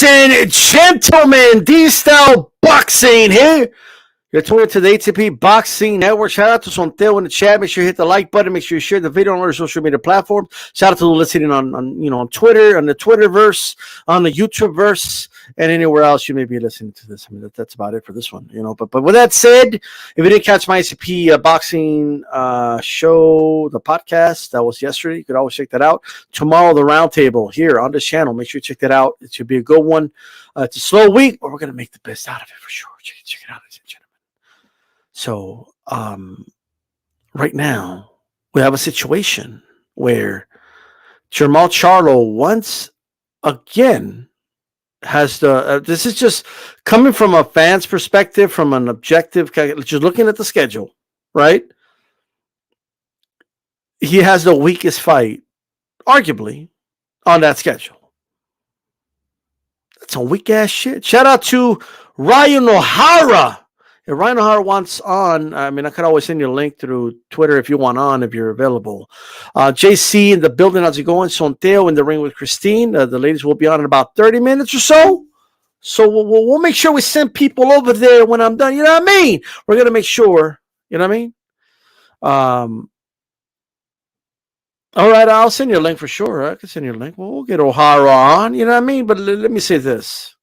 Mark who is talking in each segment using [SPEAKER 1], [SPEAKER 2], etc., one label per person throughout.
[SPEAKER 1] Ladies and gentlemen, DStyleBoxing here. You're tuned to the ATP Boxing Network. Shout out to Sonteo in the chat. Make sure you hit the like button. Make sure you share the video on our social media platforms. Shout out to those listening on Twitter, on the Twitterverse, on the YouTubeverse, and anywhere else you may be listening to this. I mean, that's about it for this one. But with that said, if you didn't catch my ATP boxing show, the podcast that was yesterday, you could always check that out. Tomorrow, the roundtable here on this channel. Make sure you check that out. It should be a good one. It's a slow week, but we're gonna make the best out of it for sure. Check it out, ladies and gentlemen. So, right now, we have a situation where Jermall Charlo once again has the. This is just coming from a fan's perspective, from an objective, just looking at the schedule, right? He has the weakest fight, arguably, on that schedule. That's some weak ass shit. Shout out to Ryan O'Hara. If Ryan O'Hara wants on, I mean, I could always send you a link through Twitter if you want on, if you're available. JC in the building, how's it going? Sonteo in the ring with Christine. The ladies will be on in about 30 minutes or so. So we'll make sure we send people over there when I'm done. You know what I mean? We're going to make sure. You know what I mean? All right, I'll send you a link for sure. I can send you a link. We'll get O'Hara on. You know what I mean? But let me say this.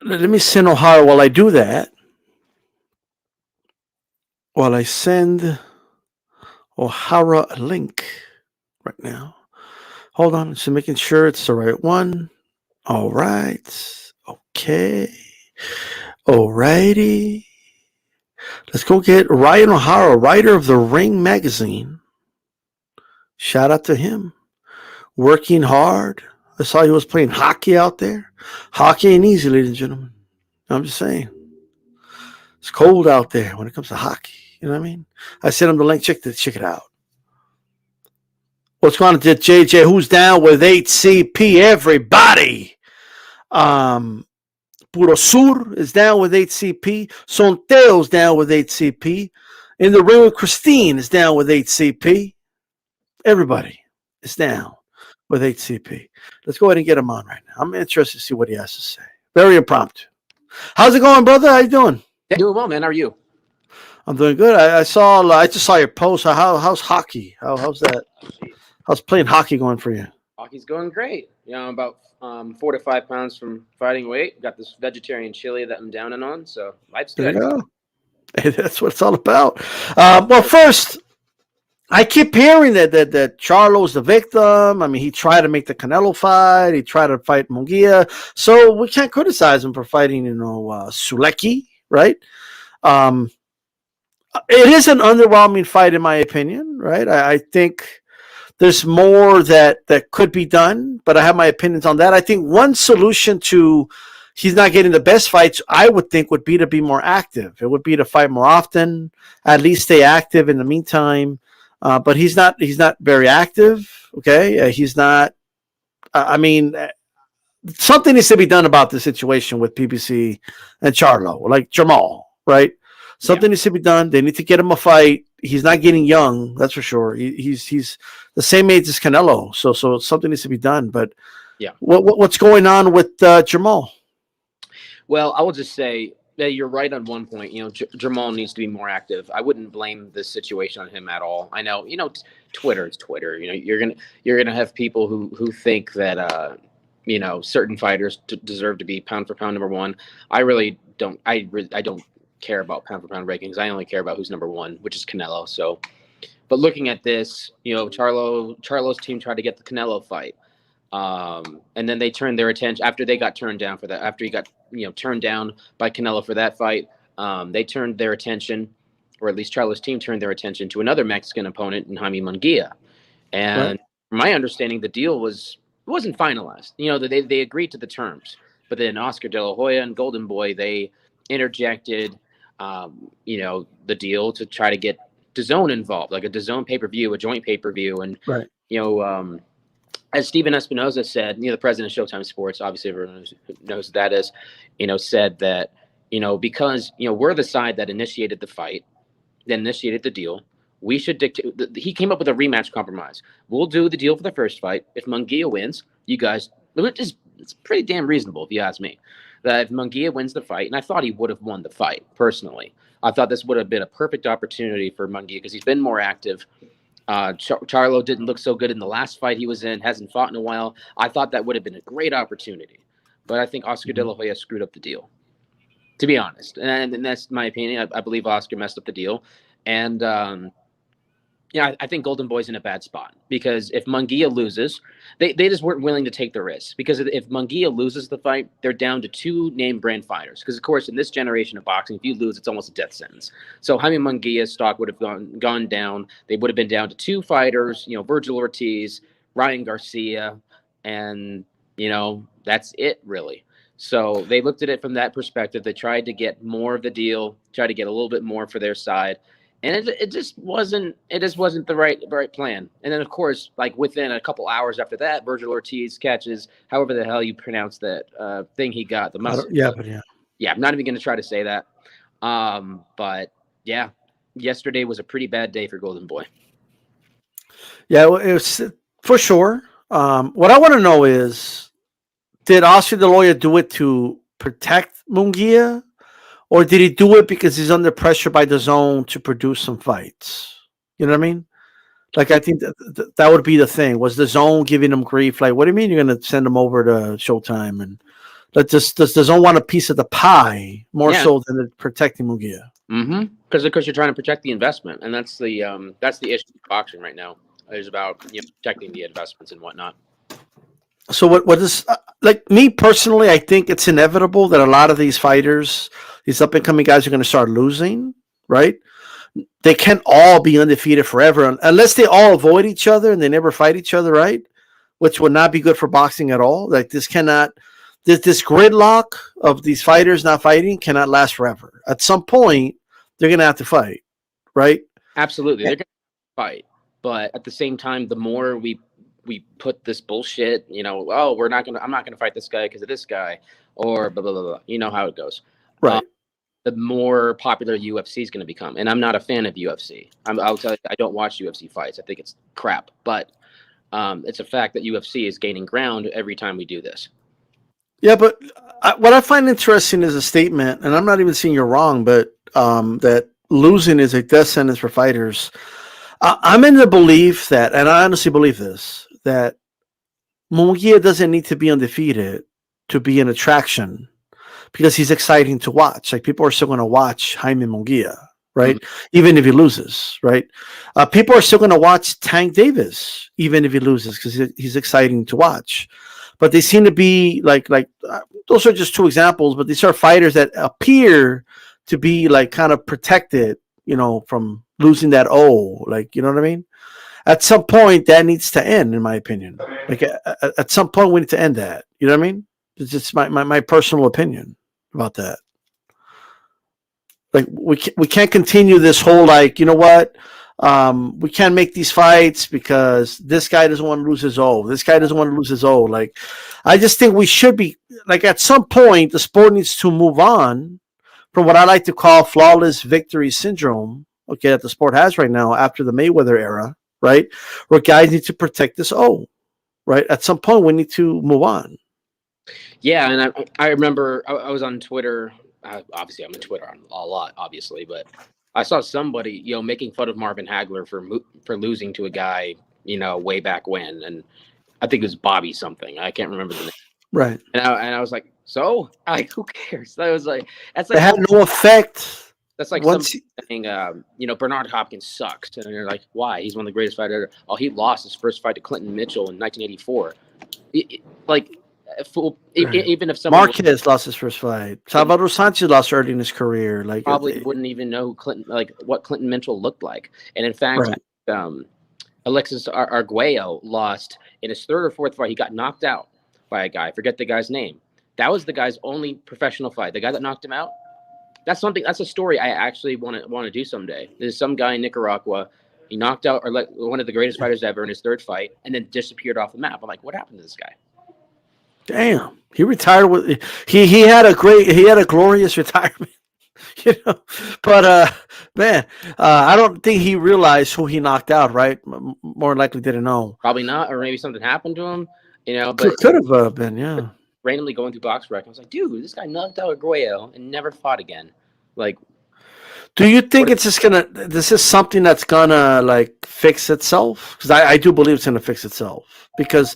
[SPEAKER 1] Let me send O'Hara while I do that. While I send O'Hara a link right now. Hold on. Just making sure it's the right one. All right. Okay. All righty. Let's go get Ryan O'Hara, writer of the Ring magazine. Shout out to him. Working hard. I saw he was playing hockey out there. Hockey ain't easy, ladies and gentlemen. I'm just saying. It's cold out there when it comes to hockey. You know what I mean? I sent him the link. Check it out. What's going on, JJ? Who's down with HCP? Everybody. Puro Sur is down with HCP. Sonteo's down with HCP. In the ring with Christine is down with HCP. Everybody is down with HCP. Let's go ahead and get him on right now. I'm interested to see what he has to say. Very impromptu. How's it going, brother? How you doing?
[SPEAKER 2] Doing well, man. How are you?
[SPEAKER 1] I'm doing good. I just saw your post. How's hockey? How's that? How's playing hockey going for you?
[SPEAKER 2] Hockey's going great. I'm about 4 to 5 pounds from fighting weight. Got this vegetarian chili that I'm downing on, so life's good.
[SPEAKER 1] There you go. Hey, that's what it's all about. Well, first, I keep hearing that Charlo's the victim. I mean, he tried to make the Canelo fight. He tried to fight Munguia. So we can't criticize him for fighting, Sulecki, right? It is an underwhelming fight, in my opinion, right? I think there's more that could be done, but I have my opinions on that. I think one solution to he's not getting the best fights, I would think, would be to be more active. It would be to fight more often, at least stay active in the meantime. But he's not very active. Okay. He's not, something needs to be done about the situation with PBC and Charlo, like Jermall, right? Something needs to be done. They need to get him a fight. He's not getting young. That's for sure. He's the same age as Canelo. So something needs to be done, but
[SPEAKER 2] yeah.
[SPEAKER 1] What's going on with Jermall?
[SPEAKER 2] Well, I will just say, yeah, you're right on one point. Jermall needs to be more active. I wouldn't blame this situation on him at all. I know, Twitter is Twitter. You're gonna have people who think that certain fighters deserve to be pound for pound number one. I really don't. I don't care about pound for pound rankings. I only care about who's number one, which is Canelo. So, but looking at this, Charlo's team tried to get the Canelo fight. And then they turned their attention after they got turned down for that. After he got turned down by Canelo for that fight, they turned their attention, or at least Charlo's team turned their attention to another Mexican opponent in Jaime Munguia. And from my understanding, the deal wasn't finalized. They agreed to the terms, but then Oscar De La Hoya and Golden Boy, they interjected the deal to try to get DAZN involved, like a DAZN pay-per-view, a joint pay-per-view, and as Steven Espinoza said, the president of Showtime Sports, obviously everyone knows who that is, said that, because, we're the side that initiated the fight, that initiated the deal, We should dictate. He came up with a rematch compromise. We'll do the deal for the first fight. If Munguia wins, you guys, it's pretty damn reasonable if you ask me. That if Munguia wins the fight, and I thought he would have won the fight personally. I thought this would have been a perfect opportunity for Munguia because he's been more active. Charlo didn't look so good in the last fight he was in, hasn't fought in a while. I thought that would have been a great opportunity. But I think Oscar De La Hoya screwed up the deal, to be honest. And that's my opinion. I believe Oscar messed up the deal. And I think Golden Boy's in a bad spot because if Munguia loses, they just weren't willing to take the risk. Because if Munguia loses the fight, they're down to 2 name brand fighters. Because, of course, in this generation of boxing, if you lose, it's almost a death sentence. So Jaime Munguia's stock would have gone down. They would have been down to 2 fighters, Virgil Ortiz, Ryan Garcia, and, that's it, really. So they looked at it from that perspective. They tried to get more of the deal, tried to get a little bit more for their side. And it just wasn't the right plan. And then, of course, like within a couple hours after that, Virgil Ortiz catches however the hell you pronounce that thing he got, the muscle.
[SPEAKER 1] Yeah,
[SPEAKER 2] I'm not even going to try to say that. But yeah, yesterday was a pretty bad day for Golden Boy.
[SPEAKER 1] Yeah, well, it was for sure. What I want to know is, did Oscar De La Hoya do it to protect Munguia? Or did he do it because he's under pressure by the zone to produce some fights? You know what I mean? Like, I think that would be the thing. Was the zone giving him grief? Like, what do you mean you're going to send him over to Showtime? And does the zone want a piece of the pie more so than protecting Munguia?
[SPEAKER 2] Mm-hmm. Because you're trying to protect the investment. And that's the issue with boxing right now. It's about protecting the investments and whatnot.
[SPEAKER 1] So what is like me personally? I think it's inevitable that a lot of these fighters, these up and coming guys, are going to start losing. Right? They can't all be undefeated forever unless they all avoid each other and they never fight each other. Right? Which would not be good for boxing at all. Like this gridlock of these fighters not fighting cannot last forever. At some point, they're going to have to fight. Right?
[SPEAKER 2] Absolutely, they're going to fight. But at the same time, the more we put this bullshit, I'm not gonna fight this guy because of this guy, or blah blah blah blah. You know how it goes,
[SPEAKER 1] right?
[SPEAKER 2] The more popular UFC is going to become, and I'm not a fan of UFC. I'll tell you, I don't watch UFC fights. I think it's crap, but it's a fact that UFC is gaining ground every time we do this.
[SPEAKER 1] Yeah, but what I find interesting is a statement, and I'm not even saying you're wrong, but that losing is a death sentence for fighters. I'm in the belief that, and I honestly believe this, that Munguia doesn't need to be undefeated to be an attraction because he's exciting to watch. Like, people are still going to watch Jaime Munguia, right? Mm-hmm. Even if he loses, right? People are still going to watch Tank Davis, even if he loses, because he's exciting to watch. But they seem to be like those are just 2 examples, but these are fighters that appear to be like kind of protected, from losing that like, you know what I mean? At some point, that needs to end, in my opinion. Like, at some point, we need to end that. You know what I mean? It's just my personal opinion about that. Like, we can't continue this whole, like, you know what? We can't make these fights because this guy doesn't want to lose his O. This guy doesn't want to lose his O. Like, I just think we should be, like, at some point, the sport needs to move on from what I like to call flawless victory syndrome, okay, that the sport has right now after the Mayweather era, right? Where guys need to protect this O, right? At some point, we need to move on.
[SPEAKER 2] Yeah, and I remember I was on Twitter. Obviously, I'm on Twitter a lot, obviously, but I saw somebody, making fun of Marvin Hagler for losing to a guy, way back when, and I think it was Bobby something. I can't remember the name.
[SPEAKER 1] Right.
[SPEAKER 2] And I was like, so? Who cares? That was like, that's like,
[SPEAKER 1] it had no effect.
[SPEAKER 2] That's like somebody saying, Bernard Hopkins sucks. And you're like, why? He's one of the greatest fighters ever. Oh, he lost his first fight to Clinton Mitchell in 1984. Even if someone
[SPEAKER 1] Marquez lost his first fight, Salvador Sanchez lost early in his career. Like,
[SPEAKER 2] probably wouldn't even know what Clinton Mitchell looked like. And in fact, Alexis Arguello lost in his 3rd or 4th fight. He got knocked out by a guy. I forget the guy's name. That was the guy's only professional fight. The guy that knocked him out. That's a story I actually want to do someday. There's some guy in Nicaragua. He knocked out one of the greatest fighters ever in his 3rd fight, and then disappeared off the map. I'm like, what happened to this guy?
[SPEAKER 1] Damn, he retired with he had a glorious retirement. you know. But man, I don't think he realized who he knocked out. Right? More likely didn't know.
[SPEAKER 2] Probably not, or maybe something happened to him.
[SPEAKER 1] Could
[SPEAKER 2] But
[SPEAKER 1] have been, yeah.
[SPEAKER 2] randomly going through box rec, I was like, dude, this guy knocked out Arguello and never fought again. Like,
[SPEAKER 1] do you think it's just gonna? This is something that's gonna like fix itself? Because I do believe it's gonna fix itself. Because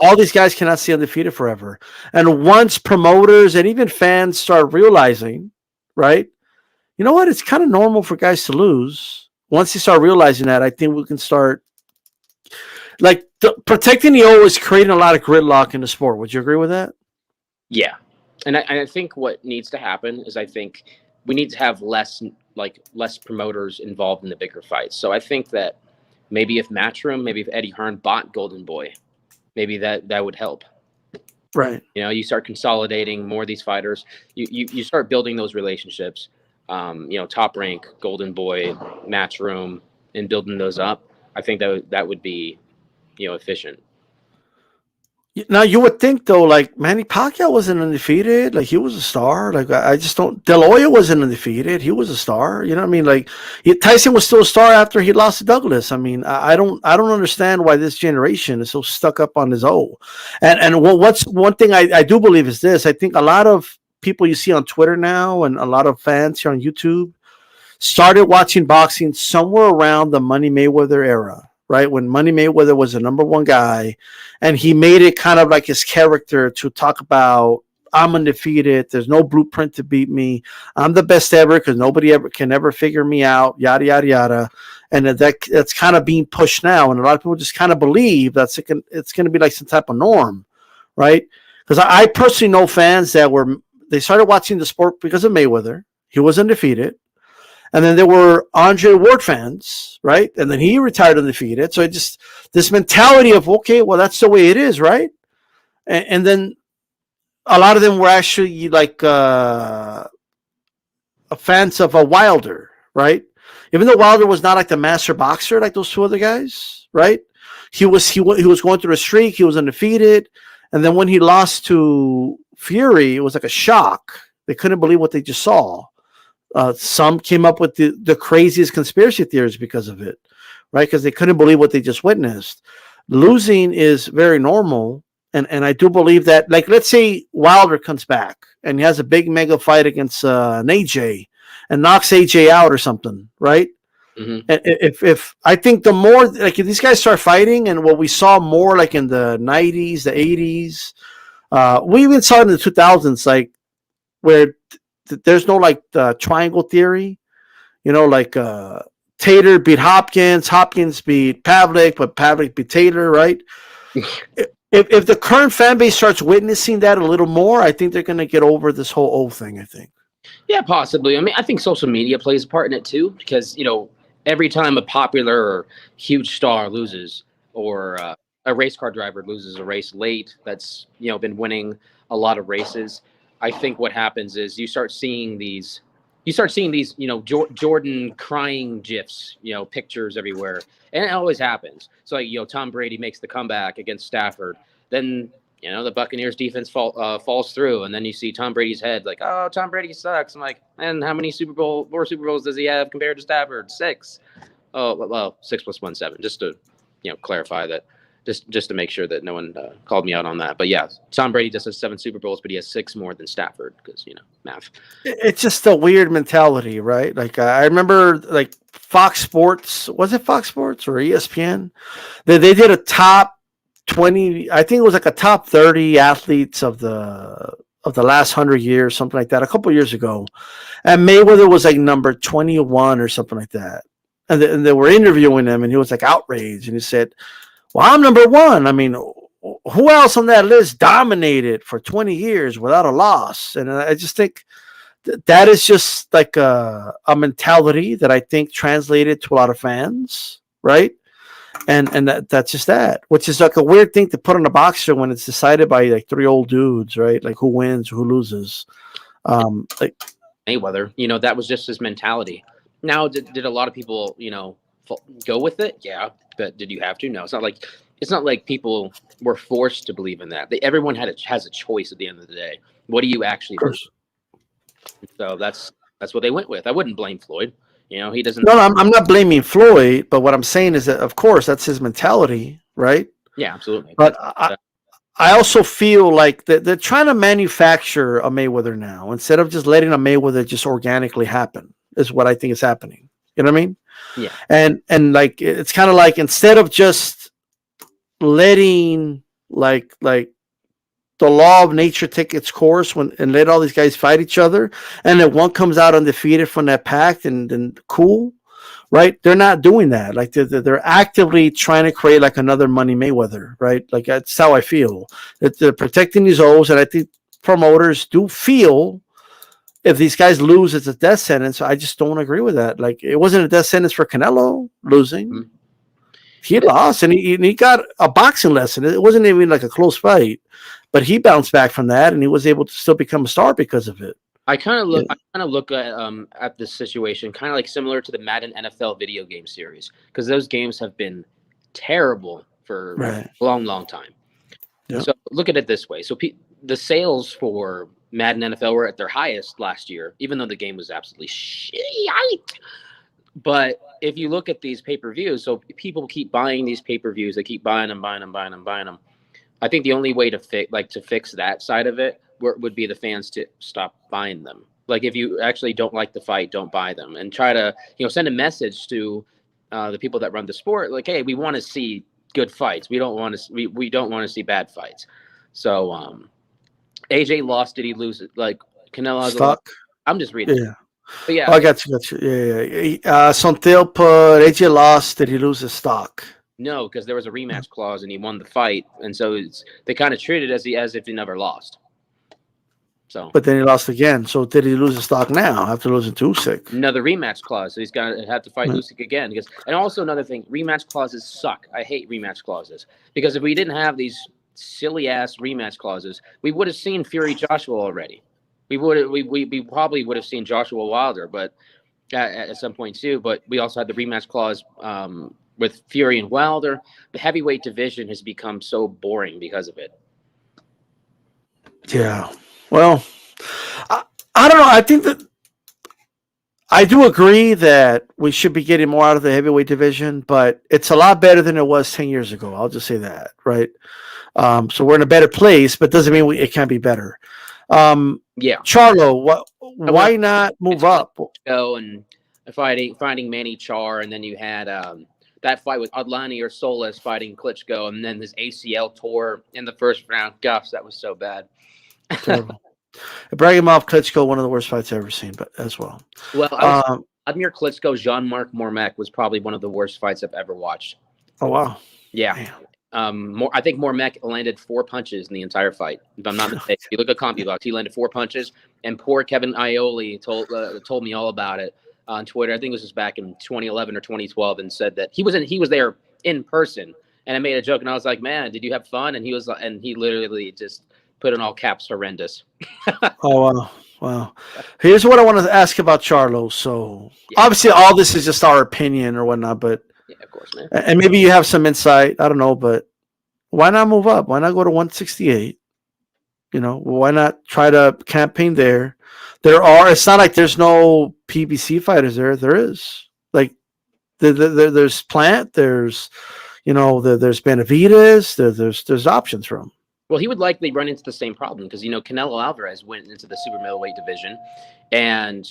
[SPEAKER 1] all these guys cannot stay undefeated forever. And once promoters and even fans start realizing, right? You know what? It's kind of normal for guys to lose. Once you start realizing that, I think we can start like protecting the O is creating a lot of gridlock in the sport. Would you agree with that?
[SPEAKER 2] yeah, and I think what needs to happen is I think we need to have less promoters involved in the bigger fights. So I think that maybe if Matchroom, maybe if Eddie Hearn bought Golden Boy, maybe that would help.
[SPEAKER 1] Right.
[SPEAKER 2] You start consolidating more of these fighters. You start building those relationships. Top Rank, Golden Boy, Matchroom, and building those up. I think that would be, efficient.
[SPEAKER 1] Now you would think though, like Manny Pacquiao wasn't undefeated. Like he was a star. Like I just don't. De La Hoya wasn't undefeated. He was a star. You know what I mean? Like Tyson was still a star after he lost to Douglas. I mean, I don't understand why this generation is so stuck up on his O. And what's one thing I do believe is this. I think a lot of people you see on Twitter now and a lot of fans here on YouTube started watching boxing somewhere around the Money Mayweather era. Right, when Money Mayweather was the number one guy, and he made it kind of like his character to talk about, I'm undefeated. There's no blueprint to beat me. I'm the best ever because nobody ever can ever figure me out. Yada yada yada, and that's kind of being pushed now, and a lot of people just kind of believe it's going to be like some type of norm, right? Because I personally know fans that they started watching the sport because of Mayweather. He was undefeated. And then there were Andre Ward fans, right? And then he retired undefeated. So this mentality of, okay, well, that's the way it is, right? And then a lot of them were actually like fans of a Wilder, right? Even though Wilder was not like the master boxer like those two other guys, right? He was going through a streak. He was undefeated. And then when he lost to Fury, it was like a shock. They couldn't believe what they just saw. Some came up with the craziest conspiracy theories because of it, right? Because they couldn't believe what they just witnessed. Losing is very normal, and I do believe that, like, let's say Wilder comes back and he has a big mega fight against an AJ and knocks AJ out or something, right? Mm-hmm. And if I think the more, like, if these guys start fighting, and what we saw more like in the 90s, the 80s, we even saw it in the 2000s, like where there's no like triangle theory, like Taylor beat Hopkins beat Pavlik, but Pavlik beat Taylor, right? if the current fan base starts witnessing that a little more, I think they're going to get over this whole old thing, I think.
[SPEAKER 2] Yeah, possibly. I mean, I think social media plays a part in it too, because, every time a popular or huge star loses, or a race car driver loses a race late that's, been winning a lot of races, I think what happens is you start seeing these, Jordan crying GIFs, pictures everywhere. And it always happens. So, like, Tom Brady makes the comeback against Stafford. Then, the Buccaneers defense falls through. And then you see Tom Brady's head like, oh, Tom Brady sucks. I'm like, and how many more Super Bowls does he have compared to Stafford? 6. Oh, well, 6 + 1, 7. Just to, clarify that. Just to make sure that no one called me out on that. But yeah, Tom Brady just has 7 Super Bowls, but he has 6 more than Stafford because, math.
[SPEAKER 1] It's just a weird mentality, right? Like I remember like Fox Sports, was it Fox Sports or ESPN? They did a top 20, I think it was like a top 30 athletes of the last 100 years, something like that, a couple years ago. And Mayweather was like number 21 or something like that. And they were interviewing him and he was like outraged. And he said, well, I'm number 1. I mean, who else on that list dominated for 20 years without a loss? And I just think that is just like a mentality that I think translated to a lot of fans, right? And that's just that, which is like a weird thing to put on a boxer when it's decided by like 3 old dudes, right? Like who wins, who loses. Like
[SPEAKER 2] Mayweather, that was just his mentality. Now, did a lot of people, go with it? Yeah, but did you have to? No, it's not like people were forced to believe in that. Everyone has a choice at the end of the day. What do you actually do? So that's That's what they went with. I wouldn't blame Floyd. You know, he doesn't.
[SPEAKER 1] No, I'm not blaming Floyd, but what I'm saying is that, of course, that's his mentality, right?
[SPEAKER 2] Yeah, absolutely.
[SPEAKER 1] But I also feel like they're trying to manufacture a Mayweather now instead of just letting a Mayweather just organically happen. Is what I think is happening. You know what I mean?
[SPEAKER 2] Yeah.
[SPEAKER 1] And like it's kind of like instead of just letting like the law of nature take its course and let all these guys fight each other, and then one comes out undefeated from that pact, and then cool, right? They're not doing that. Like they're actively trying to create like another Money Mayweather, right? Like that's how I feel. That they're protecting these O's, and I think promoters do feel if these guys lose, it's a death sentence. I just don't agree with that. Like it wasn't a death sentence for Canelo losing. Mm-hmm. He lost, and he got a boxing lesson. It wasn't even like a close fight, but he bounced back from that, and he was able to still become a star because of it.
[SPEAKER 2] I kind of look at this situation kind of like similar to the Madden NFL video game series, because those games have been terrible for a long time. Yep. So look at it this way: so the sales for Madden NFL were at their highest last year, even though the game was absolutely shit. But if you look at these pay-per-views, so people keep buying these pay-per-views, they keep buying them. I think the only way to fix that side of it would be the fans to stop buying them. Like if you actually don't like the fight, don't buy them, and try to send a message to the people that run the sport, like, hey, we want to see good fights. We don't want to see bad fights. So AJ lost. Did he lose it? Like Canelo
[SPEAKER 1] stuck.
[SPEAKER 2] I'm just reading.
[SPEAKER 1] Yeah.
[SPEAKER 2] But yeah.
[SPEAKER 1] Oh, I got you. Yeah. Sontel put AJ lost. Did he lose his stock?
[SPEAKER 2] No, because there was a rematch clause and he won the fight, and so they kind of treated it as if he never lost. So,
[SPEAKER 1] but then he lost again. So did he lose his stock now after losing to Usyk?
[SPEAKER 2] Another rematch clause, so he's gonna have to fight Usyk again. And also another thing, rematch clauses suck. I hate rematch clauses because if we didn't have these silly ass rematch clauses, we would have seen Fury Joshua already. We probably would have seen Joshua Wilder, but at some point too. But we also had the rematch clause with Fury and Wilder. The heavyweight division has become so boring because of it.
[SPEAKER 1] Yeah. Well, I don't know. I think that I do agree that we should be getting more out of the heavyweight division, but it's a lot better than it was 10 years ago. I'll just say that, right? So we're in a better place, but doesn't mean it can't be better.
[SPEAKER 2] Yeah.
[SPEAKER 1] Charlo, why not move up?
[SPEAKER 2] And fighting Manny Char, and then you had that fight with Adlani or Solis fighting Klitschko, and then his ACL tore in the first round. Gosh, that was so bad.
[SPEAKER 1] Terrible. Ibrahimov Klitschko, one of the worst fights I've ever seen, but as well.
[SPEAKER 2] Well, Admir Klitschko, Jean-Marc Mormec was probably one of the worst fights I've ever watched.
[SPEAKER 1] Oh wow.
[SPEAKER 2] Yeah. I think Mormec landed 4 punches in the entire fight. If I'm not mistaken, if you look at CompuBox, he landed 4 punches, and poor Kevin Aioli told me all about it on Twitter. I think it was just back in 2011 or 2012, and said that he was there in person, and I made a joke, and I was like, "Man, did you have fun?" And he literally just put in all caps, horrendous.
[SPEAKER 1] Oh wow. Here's what I want to ask about Charlo. So obviously, all this is just our opinion or whatnot, but.
[SPEAKER 2] Yeah, of course, man.
[SPEAKER 1] And maybe you have some insight. I don't know, but why not move up? Why not go to 168? Why not try to campaign there? It's not like there's no PBC fighters there. There is. Like, there's Plant. There's, there's Benavidez. There's options for him.
[SPEAKER 2] Well, he would likely run into the same problem because, Canelo Alvarez went into the super middleweight division and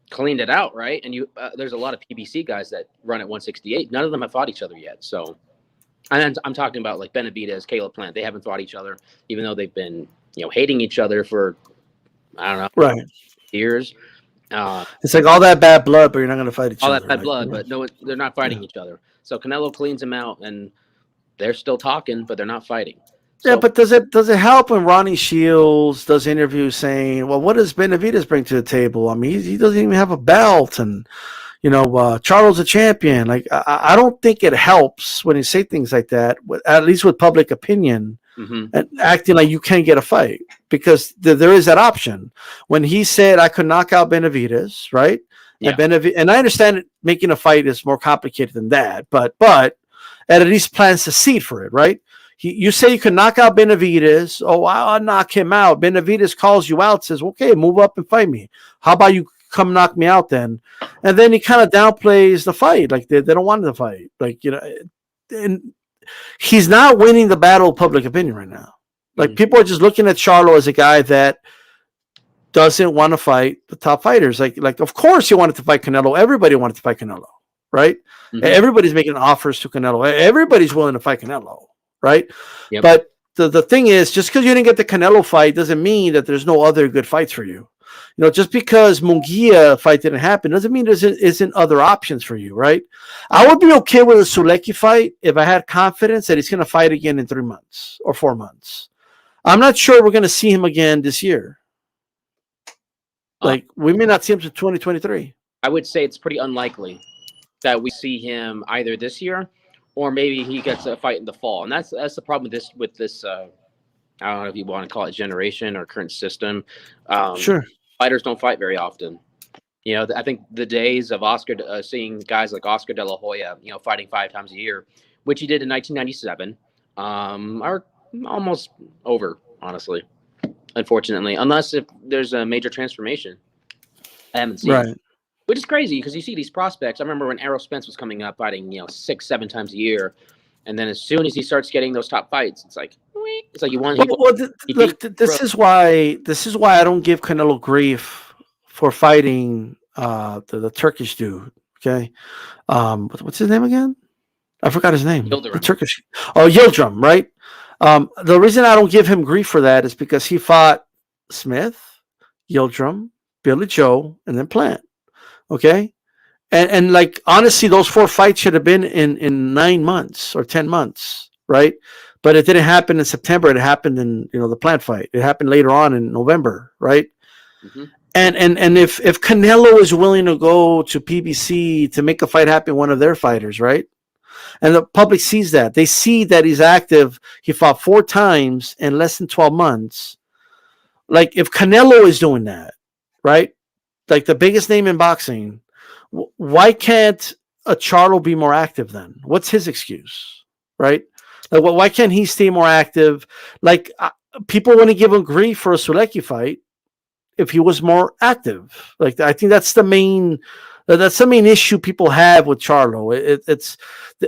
[SPEAKER 2] cleaned it out, right? And there's a lot of PBC guys that run at 168. None of them have fought each other yet. So, and I'm talking about like Benavidez, Caleb Plant. They haven't fought each other, even though they've been, hating each other for, I don't know, years.
[SPEAKER 1] It's like all that bad blood, but you're not going to fight each other.
[SPEAKER 2] All that bad blood, but no, they're not fighting each other. So Canelo cleans them out, and they're still talking, but they're not fighting.
[SPEAKER 1] Yeah, but does it help when Ronnie Shields does interviews saying, well, what does Benavidez bring to the table? I mean, he doesn't even have a belt, and, Charlo's a champion. Like, I don't think it helps when you say things like that, at least with public opinion, and acting like you can't get a fight, because there is that option. When he said, I could knock out Benavidez, right? Yeah. And I understand making a fight is more complicated than that, but at least plants the seed for it, right? You say you can knock out Benavidez. Oh, I'll knock him out. Benavidez calls you out, says, okay, move up and fight me. How about you come knock me out then. And then he kind of downplays the fight. Like they don't want the fight. Like, you know, and he's not winning the battle of public opinion right now. Like people are just looking at Charlo as a guy that doesn't want to fight the top fighters. Like of course he wanted to fight Canelo. Everybody wanted to fight Canelo, right? Everybody's making offers to Canelo. Everybody's willing to fight Canelo, right?
[SPEAKER 2] Yep.
[SPEAKER 1] But the thing is, just because you didn't get the Canelo fight doesn't mean that there's no other good fights for you. You know, just because Munguia fight didn't happen doesn't mean there isn't other options for you, right? I would be okay with a Sulecki fight if I had confidence that he's going to fight again in 3 months or 4 months. I'm not sure we're going to see him again this year. Like, we may not see him to 2023.
[SPEAKER 2] I would say it's pretty unlikely that we see him either this year or maybe he gets a fight in the fall. And that's the problem with this I don't know if you want to call it generation or current system.
[SPEAKER 1] Sure.
[SPEAKER 2] Fighters don't fight very often. You know, I think the days of seeing guys like Oscar De La Hoya, you know, fighting 5 times a year, which he did in 1997, are almost over, honestly. Unfortunately, unless if there's a major transformation. I haven't seen it. Which is crazy because you see these prospects. I remember when Errol Spence was coming up fighting, you know, 6-7 times a year. And then as soon as he starts getting those top fights, it's like you want.
[SPEAKER 1] Look, this is why I don't give Canelo grief for fighting the Turkish dude. Okay, what's his name again? I forgot his name.
[SPEAKER 2] Yildirim.
[SPEAKER 1] The Turkish. Oh, Yildirim, right? The reason I don't give him grief for that is because he fought Smith, Yildirim, Billy Joe, and then Plant. Okay. And like, honestly, those 4 fights should have been in 9 months or 10 months. Right. But it didn't happen in September. It happened in, you know, the Plant fight. It happened later on in November. Right. And if Canelo is willing to go to PBC to make a fight happen, one of their fighters, right? And the public sees that. They see that he's active. He fought 4 times in less than 12 months. Like, if Canelo is doing that, right? Like the biggest name in boxing, why can't a Charlo be more active then? What's his excuse, right? Like, why can't he stay more active? Like, people want to give him grief for a Sulecki fight if he was more active. Like, I think that's the main issue people have with Charlo. It's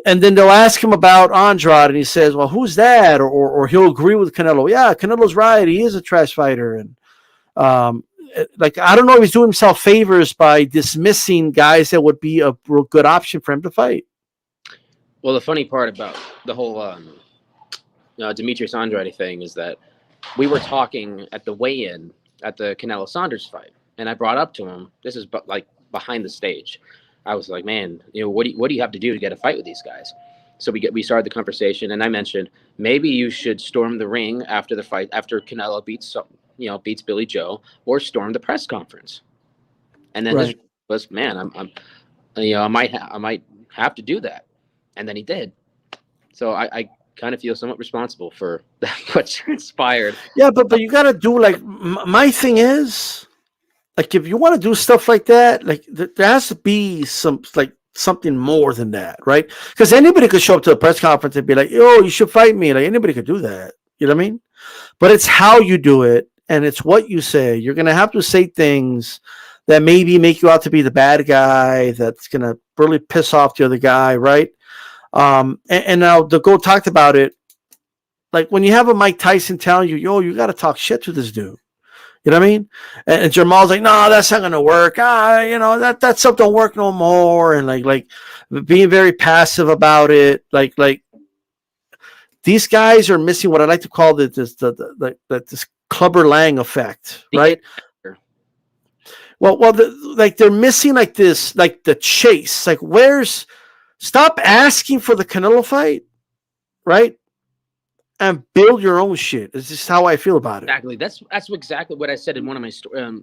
[SPEAKER 1] and then they'll ask him about Andrade, and he says, "Well, who's that?" Or he'll agree with Canelo. Yeah, Canelo's right. He is a trash fighter, and like, I don't know if he's doing himself favors by dismissing guys that would be a real good option for him to fight.
[SPEAKER 2] Well, the funny part about the whole Demetrius Andrade thing is that we were talking at the weigh-in at the Canelo Saunders fight, and I brought up to him, this is like behind the stage. I was like, man, you know, what do you have to do to get a fight with these guys? So we started the conversation, and I mentioned maybe you should storm the ring after the fight, after Canelo beats Billy Joe, or storm the press conference. And then this was, man, I might have to do that. And then he did. So I kind of feel somewhat responsible for what transpired.
[SPEAKER 1] Yeah, but you got to do, like, my thing is, like, if you want to do stuff like that, like, there has to be something more than that, right? Because anybody could show up to a press conference and be like, "Yo, you should fight me." Like, anybody could do that. You know what I mean? But it's how you do it, and it's what you say. You're gonna have to say things that maybe make you out to be the bad guy. That's gonna really piss off the other guy, right? And now the GOAT talked about it. Like, when you have a Mike Tyson telling you, "Yo, you got to talk shit to this dude." You know what I mean? And Jermall's like, "No, that's not gonna work. You know, that stuff don't work no more." And like being very passive about it. Like these guys are missing what I like to call this Clubber Lang effect, right? Well, they're missing like this, like the chase. Like, stop asking for the Canelo fight, right? And build your own shit. It's just how I feel about it.
[SPEAKER 2] Exactly. That's exactly what I said in one of my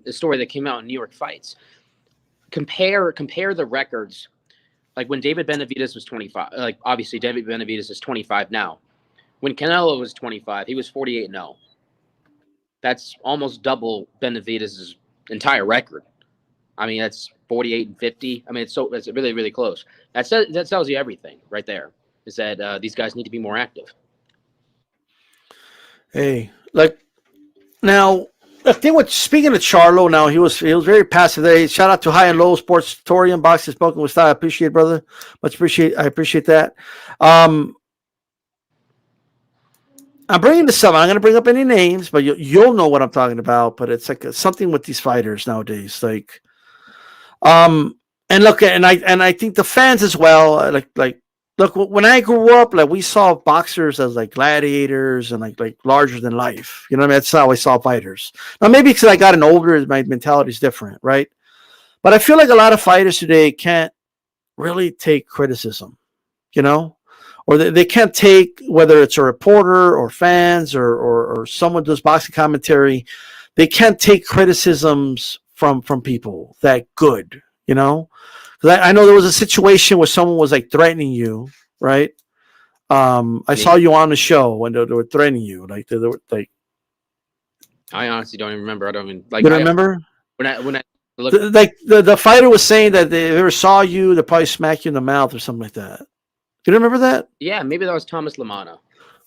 [SPEAKER 2] the story that came out in New York Fights. Compare the records. Like, when David Benavidez was 25. Like, obviously David Benavidez is 25 now. When Canelo was 25, he was 48-0. That's almost double Benavidez's entire record. I mean, that's 48-50. I mean, it's really, really close. That tells you everything right there. Is that these guys need to be more active.
[SPEAKER 1] Hey, like, now, think what speaking of Charlo now, he was very passive there. Shout out to High and Low Sports Torian Boxing Spoken with Style. I appreciate it, brother. I appreciate that. I'm bringing this up. I'm not going to bring up any names, but you'll know what I'm talking about. But it's like something with these fighters nowadays. Like, and look, and I think the fans as well. Look, when I grew up, like we saw boxers as like gladiators and like larger than life. You know what I mean? That's how I saw fighters. Now maybe because I gotten older, my mentality is different, right? But I feel like a lot of fighters today can't really take criticism, you know, or they can't take, whether it's a reporter or fans or someone does boxing commentary, they can't take criticisms from people that good, you know. I know there was a situation where someone was like threatening you, right? I saw you on the show when they were threatening you, like they were like.
[SPEAKER 2] I honestly don't even remember. I don't even like.
[SPEAKER 1] You don't remember
[SPEAKER 2] when I look,
[SPEAKER 1] the fighter was saying that if they ever saw you, they'd probably smack you in the mouth or something like that. You remember that?
[SPEAKER 2] Yeah, maybe that was Thomas Lamana.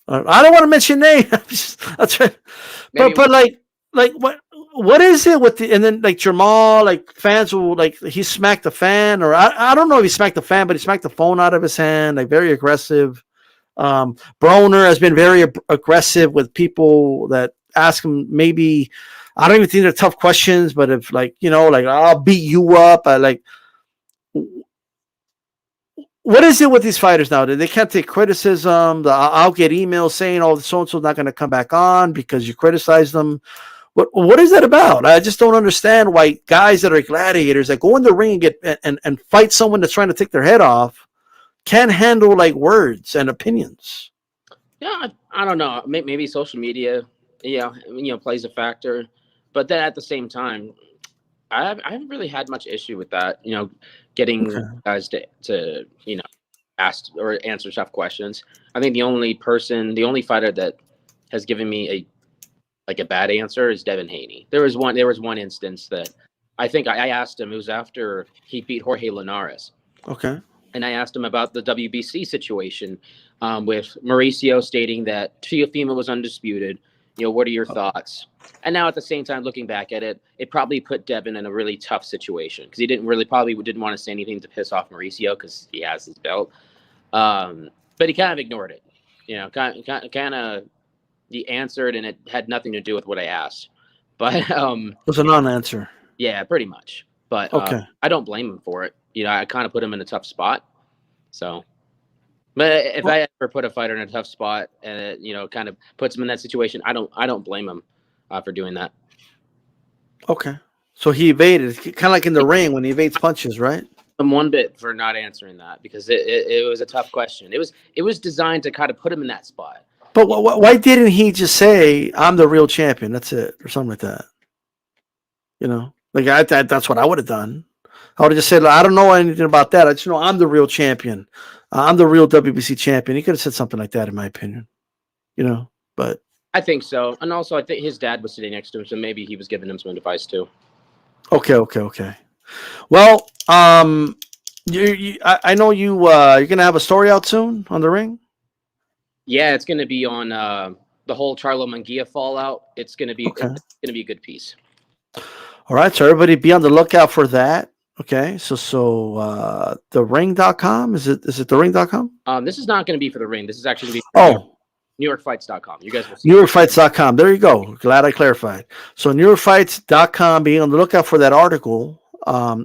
[SPEAKER 1] I don't want to mention names. That's right. But like what is it with the, and then like Jermall, like fans will like he smacked the fan, or I don't know if he smacked the fan, but he smacked the phone out of his hand, like very aggressive. Broner has been very aggressive with people that ask him, maybe I don't even think they're tough questions, but if like, you know, like I'll beat you up, like what is it with these fighters now? They can't take criticism. I'll get emails saying, oh, so and so's not going to come back on because you criticize them. What is that about? I just don't understand why guys that are gladiators that go in the ring and get and fight someone that's trying to take their head off can't handle like words and opinions.
[SPEAKER 2] Yeah, I don't know. Maybe social media, plays a factor. But then at the same time, I haven't really had much issue with that. Getting guys to ask or answer tough questions. I think the only fighter that has given me a bad answer is Devin Haney. There was one instance that I think I asked him. It was after he beat Jorge Linares.
[SPEAKER 1] Okay.
[SPEAKER 2] And I asked him about the WBC situation with Mauricio stating that Teofimo was undisputed. What are your thoughts? And now at the same time, looking back at it, it probably put Devin in a really tough situation because he probably didn't want to say anything to piss off Mauricio because he has his belt. But he kind of ignored it. Kind of. He answered, and it had nothing to do with what I asked. But it
[SPEAKER 1] was a non-answer.
[SPEAKER 2] Yeah, pretty much. But I don't blame him for it. I kind of put him in a tough spot. So, but if I ever put a fighter in a tough spot and it, kind of puts him in that situation, I don't blame him for doing that. Okay.
[SPEAKER 1] So he evaded, kind of like in the ring when he evades punches, right?
[SPEAKER 2] I'm one bit for not answering that because it was a tough question. It was designed to kind of put him in that spot.
[SPEAKER 1] But why didn't he just say, I'm the real champion? That's it. Or something like that. That's what I would have done. I would have just said, I don't know anything about that. I just know I'm the real champion. I'm the real WBC champion. He could have said something like that, in my opinion. But
[SPEAKER 2] I think so. And also, I think his dad was sitting next to him, so maybe he was giving him some advice too.
[SPEAKER 1] Okay. Well, I know you're going to have a story out soon on the ring.
[SPEAKER 2] Yeah, it's going to be on the whole Charlo Munguia fallout. It's going to be it's going to be a good piece.
[SPEAKER 1] All right, so everybody be on the lookout for that. Okay, so thering.com, is it thering.com?
[SPEAKER 2] This is not going to be for the ring. This is actually going to be NewYorkFights.com. You guys will see.
[SPEAKER 1] NewYorkFights.com. There you go. Glad I clarified. So NewYorkFights.com, being on the lookout for that article.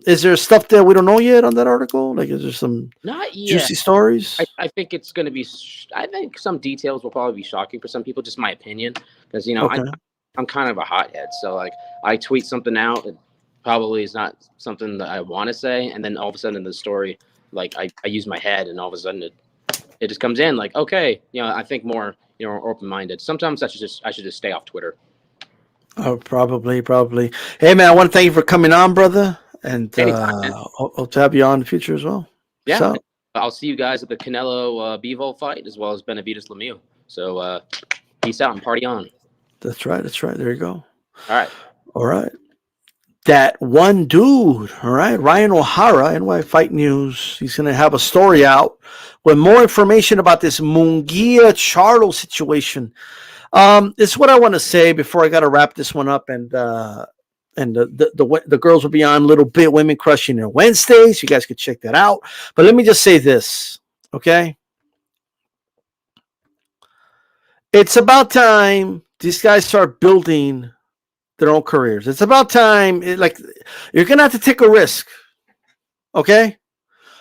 [SPEAKER 1] Is there stuff that we don't know yet on that article? Like, is there some juicy stories?
[SPEAKER 2] I think it's going to be. I think some details will probably be shocking for some people. Just my opinion, because I'm kind of a hothead. So like, I tweet something out, it probably is not something that I want to say, and then all of a sudden in the story, like I use my head, and all of a sudden it just comes in. Like, okay, I think more, open minded. Sometimes I should just stay off Twitter.
[SPEAKER 1] Oh, probably. Hey man, I want to thank you for coming on, brother. And hope to have you on in the future as well.
[SPEAKER 2] Yeah. So, I'll see you guys at the Canelo Bivol fight as well as Benavidez Lemieux. So peace out and party on.
[SPEAKER 1] That's right. There you go.
[SPEAKER 2] All right.
[SPEAKER 1] That one dude, all right, Ryan O'Hara, NY Fight News. He's going to have a story out with more information about this Munguia Charlo situation. It's what I want to say before I got to wrap this one up, and the girls will be on a little bit. Women Crushing their Wednesdays. You guys could check that out. But let me just say this, okay? It's about time these guys start building their own careers. It's about time. You're gonna have to take a risk, okay?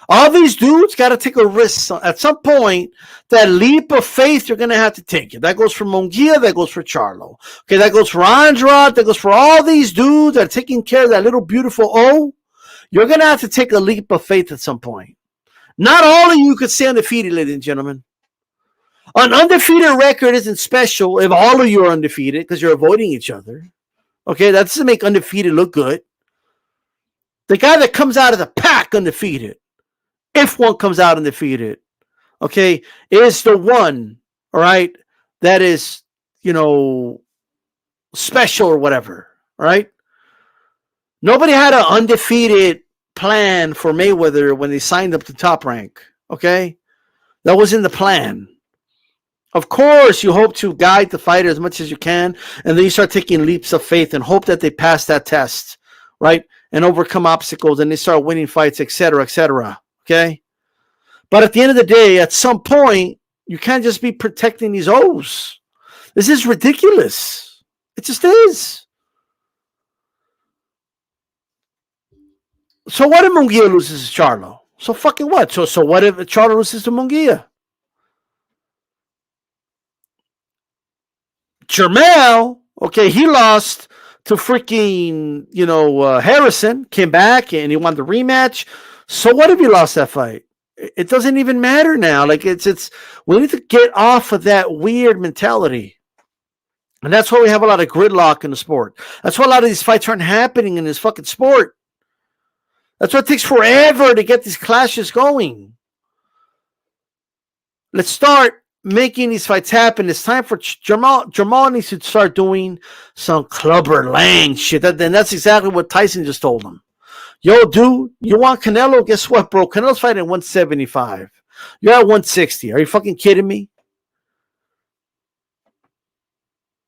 [SPEAKER 1] All these dudes got to take a risk at some point. That leap of faith you're gonna have to take it. That goes for Munguia. That goes for Charlo. Okay, that goes for Andrade. That goes for all these dudes that are taking care of that little beautiful O. You're gonna have to take a leap of faith at some point. Not all of you could stay undefeated, ladies and gentlemen. An undefeated record isn't special if all of you are undefeated because you're avoiding each other. Okay, that doesn't make undefeated look good. The guy that comes out of the pack undefeated, if one comes out undefeated, okay, is the one, all right, that is, special or whatever, all right? Nobody had an undefeated plan for Mayweather when they signed up to Top Rank, okay? That was in the plan. Of course, you hope to guide the fighter as much as you can, and then you start taking leaps of faith and hope that they pass that test, right? And overcome obstacles, and they start winning fights, etc., etc., okay? But at the end of the day, at some point, you can't just be protecting these O's. This is ridiculous. It just is. So what if Munguia loses to Charlo? So fucking what? So what if Charlo loses to Munguia? Jermall, okay, he lost to freaking, Harrison, came back and he won the rematch. So what if he lost that fight? It doesn't even matter now. Like we need to get off of that weird mentality. And that's why we have a lot of gridlock in the sport. That's why a lot of these fights aren't happening in this fucking sport. That's why it takes forever to get these clashes going. Let's start making these fights happen. It's time for Jermall needs to start doing some Clubber Lang shit. Then that's exactly what Tyson just told him. Yo, dude, you want Canelo? Guess what, bro? Canelo's fighting at 175. You're at 160. Are you fucking kidding me?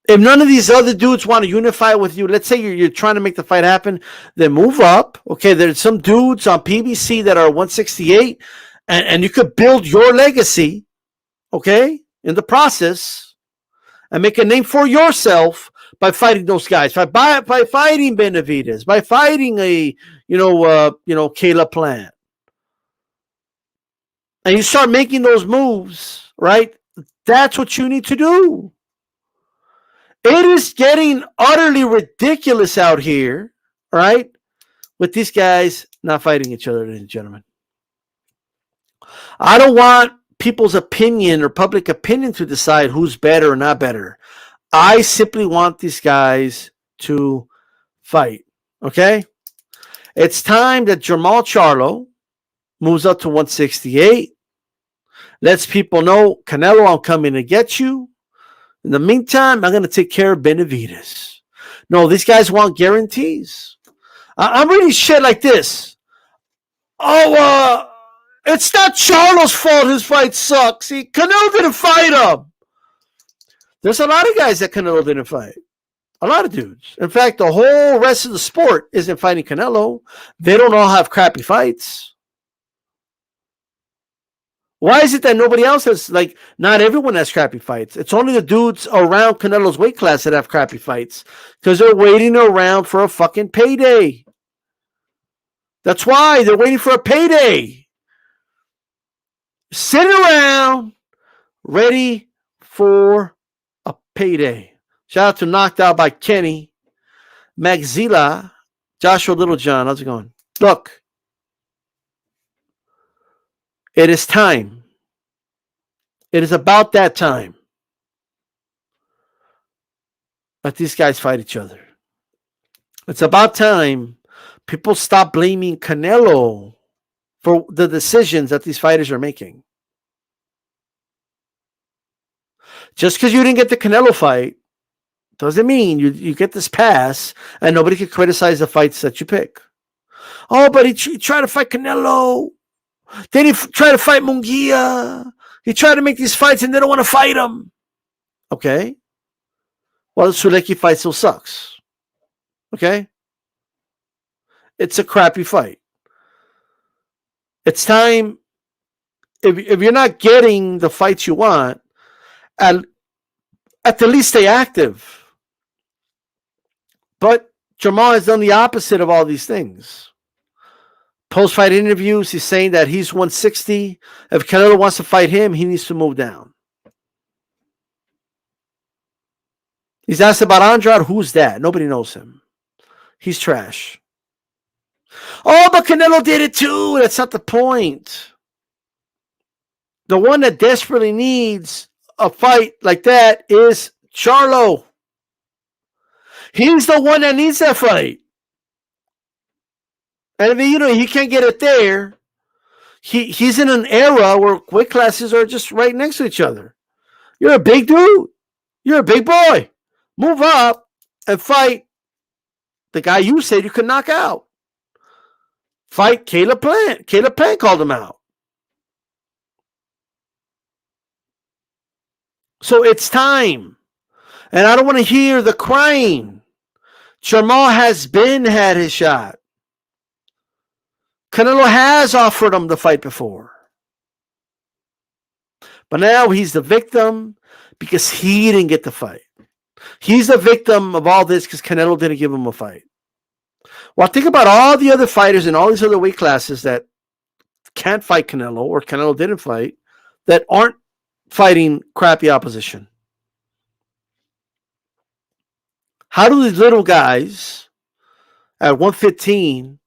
[SPEAKER 1] If none of these other dudes want to unify with you, let's say you're trying to make the fight happen, then move up. Okay, there's some dudes on PBC that are 168, and you could build your legacy, okay, in the process, and make a name for yourself by fighting those guys, by fighting Benavidez, by fighting a Caleb Plant, and you start making those moves, right? That's what you need to do. It is getting utterly ridiculous out here, right? With these guys not fighting each other, ladies and gentlemen. I don't want people's opinion or public opinion to decide who's better or not better. I simply want these guys to fight, okay? It's time that Jermall Charlo moves up to 168. Lets people know, Canelo, I'm coming to get you. In the meantime, I'm going to take care of Benavidez. No, these guys want guarantees. I'm reading shit like this. It's not Charlo's fault his fight sucks. See, Canelo didn't fight him. There's a lot of guys that Canelo didn't fight. A lot of dudes. In fact, the whole rest of the sport isn't fighting Canelo. They don't all have crappy fights. Why is it that nobody else has, not everyone has crappy fights? It's only the dudes around Canelo's weight class that have crappy fights because they're waiting around for a fucking payday. That's why they're waiting for a payday. Sitting around ready for a payday. Shout out to Knocked Out by Kenny, Magzilla, Joshua Littlejohn. How's it going? Look. It is time. It is about that time that these guys fight each other. It's about time people stop blaming Canelo for the decisions that these fighters are making. Just because you didn't get the Canelo fight doesn't mean you get this pass and nobody can criticize the fights that you pick. Oh, but he tried to fight Canelo. Then he tried to fight Munguia. He tried to make these fights and they don't want to fight him. Okay. Well, the Sulecki fight still sucks. Okay? It's a crappy fight. It's time, if you're not getting the fights you want, at the least stay active. But Jermall has done the opposite of all these things. Post-fight interviews, he's saying that he's 160. If Canelo wants to fight him, he needs to move down. He's asked about Andrade. Who's that? Nobody knows him. He's trash. Oh, but Canelo did it too. That's not the point. The one that desperately needs a fight like that is Charlo. He's the one that needs that fight. And if he can't get it there, he's in an era where weight classes are just right next to each other. You're a big dude. You're a big boy. Move up and fight the guy you said you could knock out. Fight Caleb Plant. Caleb Plant called him out. So it's time. And I don't want to hear the crying. Jermall has had his shot. Canelo has offered him the fight before. But now he's the victim because he didn't get the fight. He's the victim of all this because Canelo didn't give him a fight. Well, think about all the other fighters in all these other weight classes that can't fight Canelo or Canelo didn't fight that aren't fighting crappy opposition. How do these little guys at 115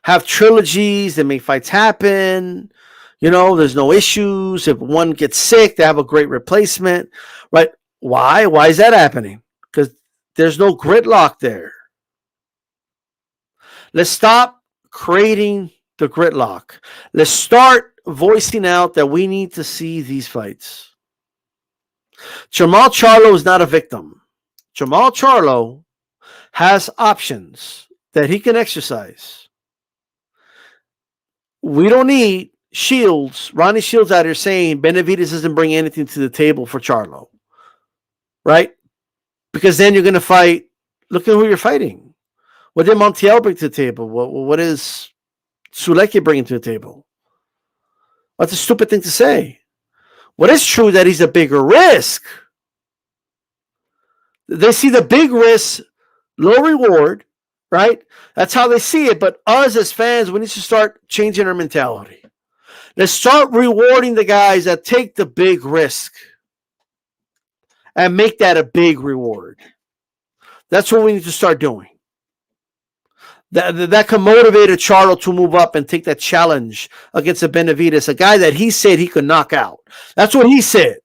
[SPEAKER 1] have trilogies that make fights happen? There's no issues. If one gets sick, they have a great replacement, right? Why? Why is that happening? Because there's no gridlock there. Let's stop creating the gridlock. Let's start voicing out that we need to see these fights. Jermall Charlo is not a victim. Jermall Charlo has options that he can exercise. We don't need Ronnie Shields out here saying Benavidez doesn't bring anything to the table for Charlo. Right? Because then you're going to fight. Look at who you're fighting. What did Montiel bring to the table? What is Sulecki bringing to the table? That's a stupid thing to say. What is true that he's a bigger risk. They see the big risk, low reward, right? That's how they see it. But us as fans, we need to start changing our mentality. Let's start rewarding the guys that take the big risk and make that a big reward. That's what we need to start doing. That can motivate a Charlo to move up and take that challenge against a Benavidez, a guy that he said he could knock out. That's what he said.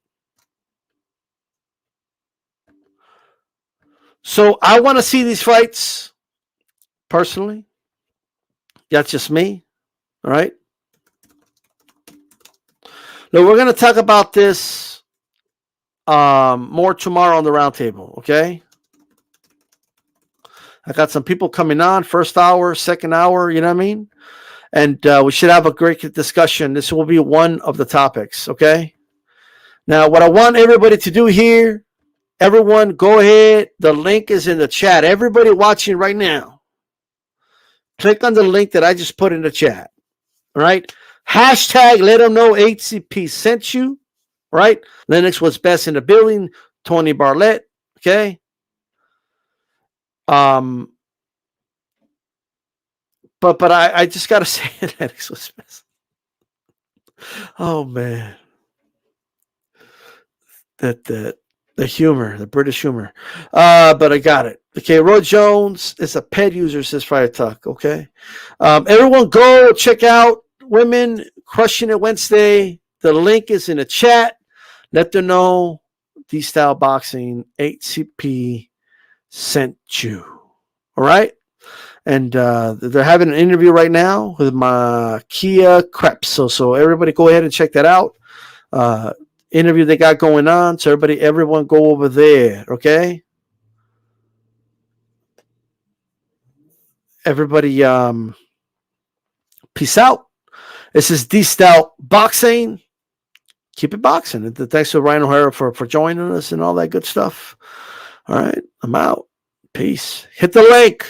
[SPEAKER 1] So I want to see these fights personally. That's just me. All right. Now we're going to talk about this more tomorrow on the roundtable. Okay. I got some people coming on, first hour, second hour, you know what I mean? And we should have a great discussion. This will be one of the topics, okay? Now, what I want everybody to do here, everyone go ahead. The link is in the chat. Everybody watching right now, click on the link that I just put in the chat, all right? Hashtag let them know HCP sent you, right? Lennox was best in the building, Tony Barlett, okay? But I just gotta say Lennox was best. Oh man, the humor, the British humor. But I got it. Okay, Roy Jones is a pet user, says Friday Tuck. Okay, everyone go check out Women Crushing It Wednesday. The link is in the chat. Let them know DStyleBoxing HCP sent you. All right. And they're having an interview right now with Kia Krebs. So everybody go ahead and check that out. Interview they got going on. So everyone go over there. Okay. Everybody peace out. This is DStyleBoxing. Keep it boxing. And thanks to Ryan O'Hara for joining us and all that good stuff. All right, I'm out. Peace. Hit the link.